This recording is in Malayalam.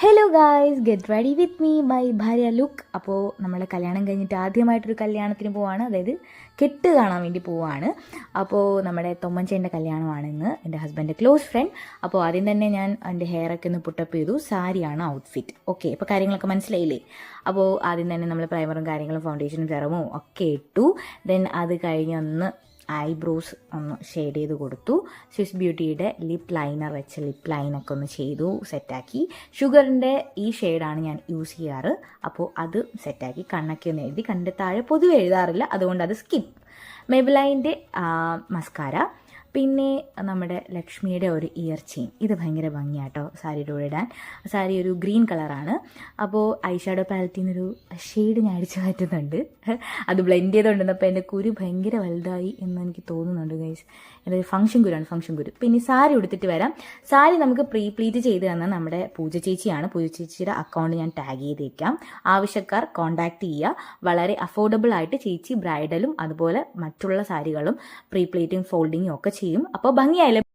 Hello guys, get ready with me by ഭാര്യ ലുക്ക്. അപ്പോൾ നമ്മൾ കല്യാണം കഴിഞ്ഞിട്ട് ആദ്യമായിട്ടൊരു കല്യാണത്തിന് പോവാണ്, അതായത് കെട്ട് കാണാൻ വേണ്ടി പോവാണ്. അപ്പോൾ നമ്മുടെ തൊമ്മഞ്ചേൻ്റെ കല്യാണമാണ് ഇന്ന്, എൻ്റെ ഹസ്ബൻഡ് ക്ലോസ് ഫ്രണ്ട്. അപ്പോൾ ആദ്യം തന്നെ ഞാൻ എൻ്റെ ഹെയറൊക്കെ ഒന്ന് പുട്ടപ്പ് ചെയ്തു. സാരിയാണ് ഔട്ട്ഫിറ്റ്. ഓക്കെ, ഇപ്പോൾ കാര്യങ്ങളൊക്കെ മനസ്സിലായില്ലേ? അപ്പോൾ ആദ്യം തന്നെ നമ്മൾ പ്രൈമറും കാര്യങ്ങളും ഫൗണ്ടേഷനും സെറമും ഒക്കെ ഇട്ടു. ദെൻ അത് കഴിഞ്ഞ് ഒന്ന് ഐബ്രോസ് ഒന്ന് ഷെയ്ഡ് ചെയ്ത് കൊടുത്തു. സ്വിസ് ബ്യൂട്ടിയുടെ ലിപ്പ് ലൈനർ വെച്ച് ലിപ്പ് ലൈനൊക്കെ ഒന്ന് ചെയ്തു, സെറ്റാക്കി. ഷുഗറിൻ്റെ ഈ ഷെയ്ഡാണ് ഞാൻ യൂസ് ചെയ്യാറ്. അപ്പോൾ അത് സെറ്റാക്കി കണ്ണൊക്കെ ഒന്ന് എഴുതി. കണ്ണിൻ്റെ താഴെ പൊതുവെ എഴുതാറില്ല, അതുകൊണ്ട് അത് സ്കിപ്പ്. മെബിലൈൻ്റെ മസ്കാര, പിന്നെ നമ്മുടെ ലക്ഷ്മിയുടെ ഒരു ഇയർ ചെയിൻ. ഇത് ഭയങ്കര ഭംഗിയാട്ടോ സാരിയുടെ കൂടെ ഇടാൻ. സാരി ഒരു ഗ്രീൻ കളറാണ്. അപ്പോൾ ഐഷാഡോ പാലറ്റിൽ നിന്നൊരു ഷെയ്ഡ് ഞാൻ അടിച്ചു മാറ്റുന്നുണ്ട്. അത് ബ്ലെൻഡ് ചെയ്തുകൊണ്ടിരുന്നപ്പോൾ എൻ്റെ കുരു ഭയങ്കര വലുതായി എന്ന് എനിക്ക് തോന്നുന്നുണ്ട് ഗൈസ്. എൻ്റെ ഫംഗ്ഷൻ കുരുവാണ്, ഫംഗ്ഷൻ കുരു. പിന്നെ സാരി ഉടുത്തിട്ട് വരാം. സാരി നമുക്ക് പ്ലീറ്റ് ചെയ്ത് തന്ന നമ്മുടെ പൂജ ചേച്ചിയാണ്. പൂജ ചേച്ചിയുടെ അക്കൗണ്ട് ഞാൻ ടാഗ് ചെയ്തേക്കാം. ആവശ്യക്കാർ കോൺടാക്ട് ചെയ്യുക. വളരെ അഫോർഡബിൾ ആയിട്ട് ചേച്ചി ബ്രൈഡലും അതുപോലെ മറ്റുള്ള സാരികളും പ്ലീറ്റിങ് ഫോൾഡിങ്ങും ഒക്കെ ചെയ്യും. അപ്പോൾ ഭംഗിയായാലും